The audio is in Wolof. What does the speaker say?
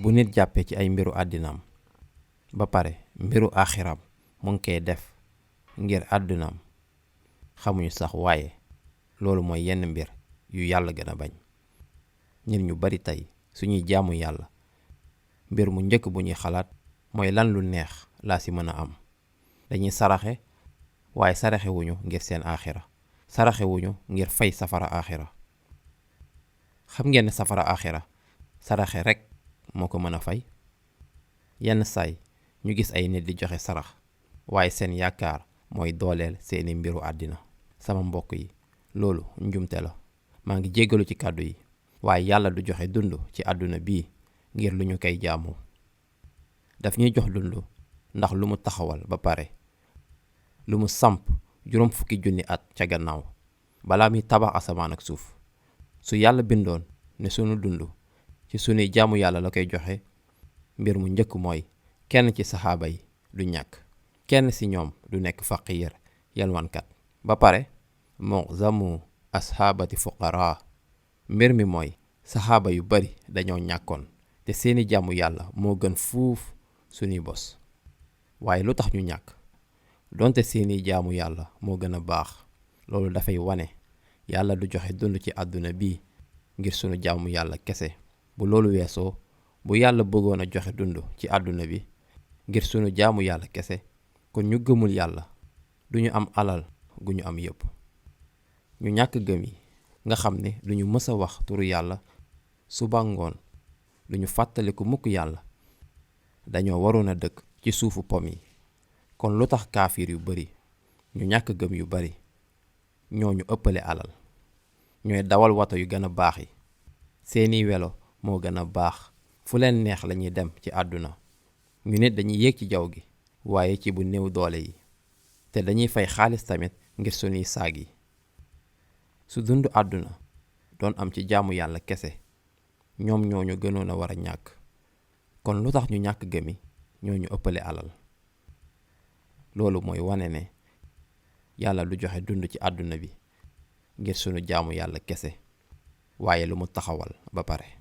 bu nit jàppee ci ay mbiru àddinaam ba pare mbiru aaxiram mu ngi koy def ngir àddunaam xamuñu sax waaye loolu mooy yenn mbir yu yàlla gën a bañ. nit ñu bari tey suñuy jaamu yàlla mbir mu njëkk bu ñuy xalaat mooy lan lu neex laa ci mën a am. dañuy saraxe waaye saraxewuñu ngir seen aaxira, saraxewuñu ngir fay safara aaxira. xam ngeen ne safara aaxira saraxe rekk moo ko mën a fay. yenn saay ñu gis ay nit di joxe sarax waaye seen yaakaar mooy dooleel seeni mbiru àddina. sama mbokk yi loolu njumte la. maa ngi jéggalu ci kàddu yi waaye yàlla du joxe dund ci àdduna bii ngir lu ñu koy jaamoo. daf ñuy jox dund ndax lu mu taxawal ba pare, lu mu samp 40,000 at ca gannaaw balaa muy tabax asamaan ak suuf. su yàlla bindoon ne sunu dund ci sunuy jaamu yàlla la koy joxe, mbir mu njëkk mooy kenn ci saxaaba yi du ñàkk, kenn ci ñoom du nekk faqiir yalwaankat. ba pare mu'zamu asxaabati fuqaraa, mbir mi mooy saxaaba yu bari dañoo ñàkkoon te seeni jaamu yàlla moo gën fuuf sunuy bos. waaye lu tax ñu ñàkk donte seeni jaamu yàlla moo gën a baax? loolu dafay wane yàlla du joxe dund ci àdduna bii ngir sunu jaamu yàlla kese. bu loolu weesoo, bu yàlla bëggoon a joxe dund ci àdduna bi ngir sunu jaamu yàlla kese, kon ñu gëmul yàlla duñu am alal gu ñu am yépp. ñu ñàkk gëm yi nga xam ne duñu mës a wax turu yàlla suba ngoon, duñu fàttaliku mukk yàlla, dañoo waroon a dëkk ci suufu pom yi. kon lu tax kaafir yu bari, ñu ñàkk gëm yu bari, ñoo ñu ëppale alal, ñooy dawal wato yu gën a baax yi, seeni welo moo gën a baax, fu leen neex lañuy dem ci àdduna. ñu nit dañuy yéeg ci jaww gi waaye ci bu néew doole yi, te dañuy fay xaalis tamit ngir sunuy saag yi. su dund àdduna doon am ci jaamu yàlla kese, ñoom ñoo ñu gënoon a war a ñàkk. kon lu tax ñu ñàkk gëmi ñoo ñu ëppale alal? loolu mooy wane ne yàlla du joxe dund ci àdduna bi ngir sunu jaamu yàlla kese, waaye lu mu taxawal ba pare.